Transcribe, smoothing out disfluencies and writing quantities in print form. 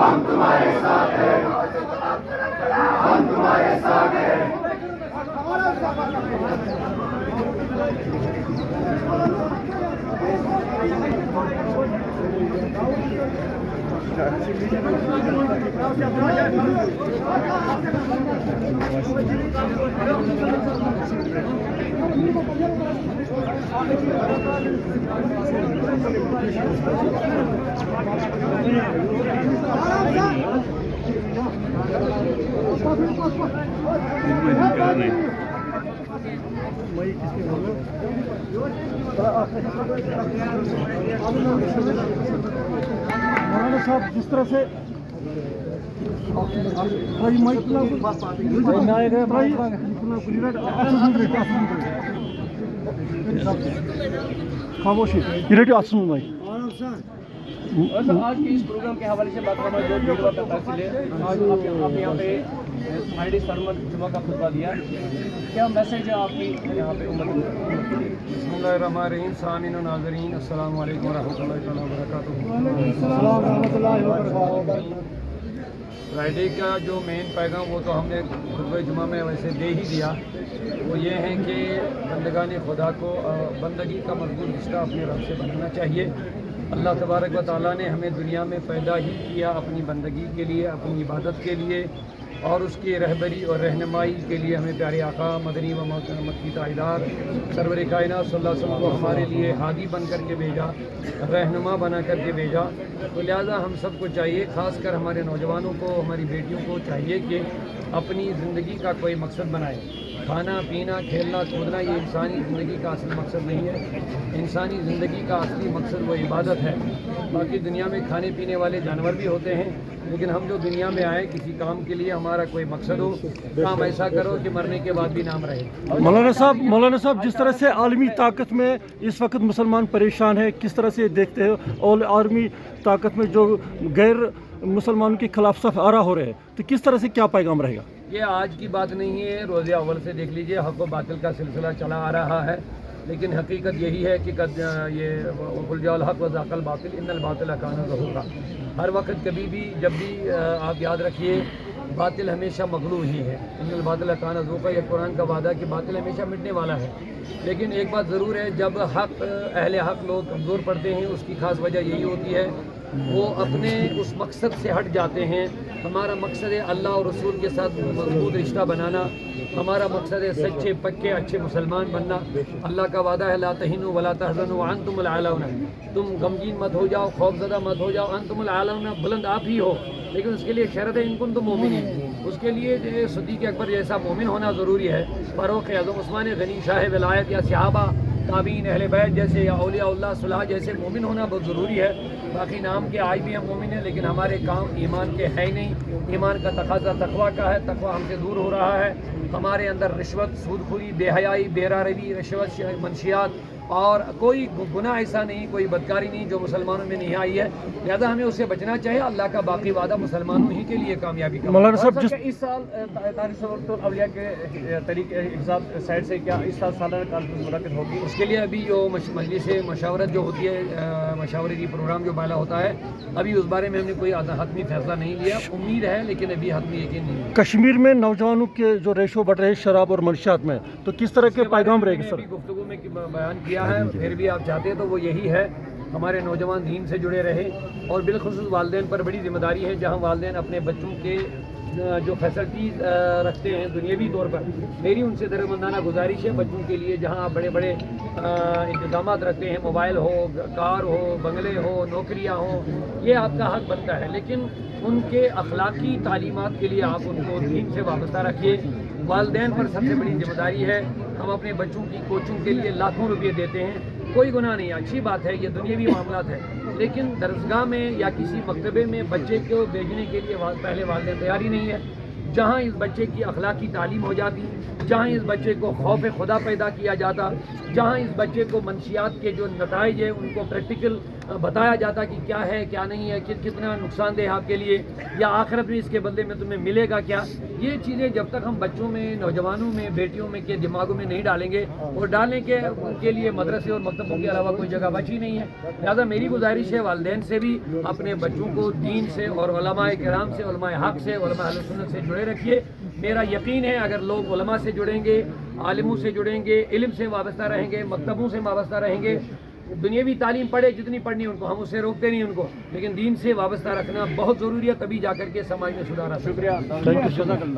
हम तुम्हारे साथ हैं, हम तुम्हारे साथ हैं। मौलाना साहब जिस तरह से खामोशी आज के इस प्रोग्राम के हवाले से बात करना जो जुड़वा का तहसील है, आज आप यहाँ पे फ्राइडे सरमत जुमा का खुतबा दिया, क्या मैसेज है आपकी यहाँ पे उम्मत के लिए? बिस्मिल्लाहिर्रहमानिर्रहीम, सामीन व नाज़रीन, अस्सलामु अलैकुम व रहमतुल्लाहि व बरकातुहू। फ्राइडे का जो मेन पैगाम वो तो हमने खुतबे जुमा में वैसे दे ही दिया। वो ये है कि बंदगान खुदा को बंदगी का मजबूत रिश्ता अपने रब से बनाना चाहिए। अल्लाह तबारक व तआला ने हमें दुनिया में पैदा ही किया अपनी बंदगी के लिए, अपनी इबादत के लिए, और उसकी रहबरी और रहनुमाई के लिए हमें प्यारे आका मदनी व मक्की ताइदार सरवर कायनात सल्लल्लाहु अलैहि वसल्लम को हमारे लिए हादी बन करके भेजा, रहनुमा बना करके भेजा। तो लिहाजा हम सबको चाहिए, ख़ासकर हमारे नौजवानों को, हमारी बेटियों को चाहिए कि अपनी ज़िंदगी का कोई मकसद बनाए। खाना पीना खेलना कूदना ये इंसानी ज़िंदगी का असल मकसद नहीं है। इंसानी ज़िंदगी का असली मकसद वो इबादत है। बाकी दुनिया में खाने पीने वाले जानवर भी होते हैं, लेकिन हम जो दुनिया में आए किसी काम के लिए, हमारा कोई मकसद हो, काम ऐसा करो कि मरने के बाद भी नाम रहे। मौलाना साहब जिस तरह से आलमी ताकत में इस वक्त मुसलमान परेशान है, किस तरह से देखते हो? और आलमी ताकत में जो गैर मुसलमानों के खिलाफ सफ आरा हो रहे हैं, तो किस तरह से क्या पैगाम रहेगा? ये आज की बात नहीं है, रोज़े अव्वल से देख लीजिए, हक़ व बातिल का सिलसिला चला आ रहा है। लेकिन हकीकत यही है कि ये कुल जाअल हक़ व ज़ाक़ल बातिल इन्नल बातिल काना ज़हूक़ा। हर वक्त कभी भी जब भी आप याद रखिए, बातिल हमेशा मग़लूब ही है। इन्नल बातिल काना ज़हूक़ा, ये कुरान का वादा कि बातिल हमेशा मिटने वाला है। लेकिन एक बात ज़रूर है, जब हक़ अहले हक़ लोग कमज़ोर पड़ते हैं, उसकी ख़ास वजह यही होती है वो अपने उस मकसद से हट जाते हैं। हमारा मकसद है अल्लाह और रसूल के साथ मजबूत रिश्ता बनाना, हमारा मकसद है सच्चे पक्के अच्छे मुसलमान बनना। अल्लाह का वादा है ला तहिनु वला तहज़नु व अंतुमुल आलौना, तुम गमगीन मत हो जाओ, खौफज़दा मत हो जाओ, अंतुमुल आलौना, बुलंद आप ही हो। लेकिन उसके लिए शर्त है इनकुन तुम मोमिन, उसके लिए सिद्दीक़ अकबर जैसा मोमिन होना ज़रूरी है। फ़ारूक़ आज़म, उस्मान गनी, शाह विलायत या सहाबा ताबीन अहले बैत जैसे या औलिया सुलह जैसे मोमिन होना बहुत ज़रूरी है। बाकी नाम के आज भी हम मोमिन हैं, लेकिन हमारे काम ईमान के है ही नहीं। ईमान का तकाज़ा तकवा का है, तकवा हमसे दूर हो रहा है। हमारे अंदर रिश्वत, सूदखोरी, बेहयाई, बेरारवी, रिश्वत, मनशियात और कोई गुनाह ऐसा नहीं, कोई बदकारी नहीं जो मुसलमानों में नहीं आई है। लिहाजा हमें उससे बचना चाहिए। अल्लाह का बाकी वादा मुसलमानों ही के लिए कामयाबी का। मौलाना साहब इस साल तारीख़ अवलिया के तरीके हिसाब साइड से क्या इस साल सालाना कॉन्फ्रेंस मुनक़िद होगी? उसके लिए अभी जो मजलिस मशावरत जो होती है, मशावरती प्रोग्राम जो बाला होता है, अभी उस बारे में हमने कोई हतमी फैसला नहीं लिया। उम्मीद है, लेकिन अभी हतमी यकीन नहीं है। कश्मीर में नौजवानों के जो रेशो बढ़ रहे हैं शराब और मनशियात में, तो किस तरह के पैगाम रहेंगे सर? गुफ्तगू में बयान किया है, फिर भी आप चाहते हैं तो वो यही है, हमारे नौजवान दीन से जुड़े रहे। और बिलखुसूस वालिदैन पर बड़ी जिम्मेदारी है, जहाँ वालिदैन अपने बच्चों के जो फैसिलिटीज़ रखते हैं दुनियावी तौर पर, मेरी उनसे दरमंदाना गुजारिश है बच्चों के लिए जहाँ आप बड़े बड़े इंतजाम रखते हैं, मोबाइल हो, कार हो, बंगले हो, नौकरियाँ हो, ये आपका हक बनता है। लेकिन उनके अखलाकी तालीमात के लिए आप उनको दीन से वाबस्ता रखिए। वालिदैन पर सबसे बड़ी जिम्मेदारी है। हम अपने बच्चों की कोचिंग के लिए लाखों रुपये देते हैं, کوئی گناہ نہیں ہے، اچھی بات ہے، یہ دنیاوی معاملات ہے، لیکن درسگاہ میں یا کسی مکتبے میں بچے کو بھیجنے کے لیے پہلے والدین تیاری نہیں ہے۔ جہاں اس بچے کی اخلاقی تعلیم ہو جاتی، جہاں اس بچے کو خوف خدا پیدا کیا جاتا، جہاں اس بچے کو منشیات کے جو نتائج ہیں ان کو پریکٹیکل بتایا جاتا کہ کیا ہے کیا نہیں ہے، کتنا نقصان دہ آپ کے لیے، یا آخرت میں اس کے بدلے میں تمہیں ملے گا کیا، یہ چیزیں جب تک ہم بچوں میں، نوجوانوں میں، بیٹیوں میں کے دماغوں میں نہیں ڈالیں گے اور ڈالنے کے ان کے لیے مدرسے اور مکتبوں کے علاوہ کوئی جگہ بچی نہیں ہے۔ لہٰذا میری گزارش ہے والدین سے بھی اپنے بچوں کو دین سے اور علماء کرام سے، علماء حق سے، علماء اہل سنت سے جڑے رکھیے۔ میرا یقین ہے اگر لوگ علماء سے جڑیں گے، عالموں سے جڑیں گے، علم سے وابستہ رہیں گے، مکتبوں سے وابستہ رہیں گے، دنیاوی تعلیم پڑھے جتنی پڑھنی ان کو، ہم اس سے روکتے نہیں ان کو، لیکن دین سے وابستہ رکھنا بہت ضروری ہے، تبھی جا کر کے سماج میں سدھار آ سکتا ہے۔ شکریہ،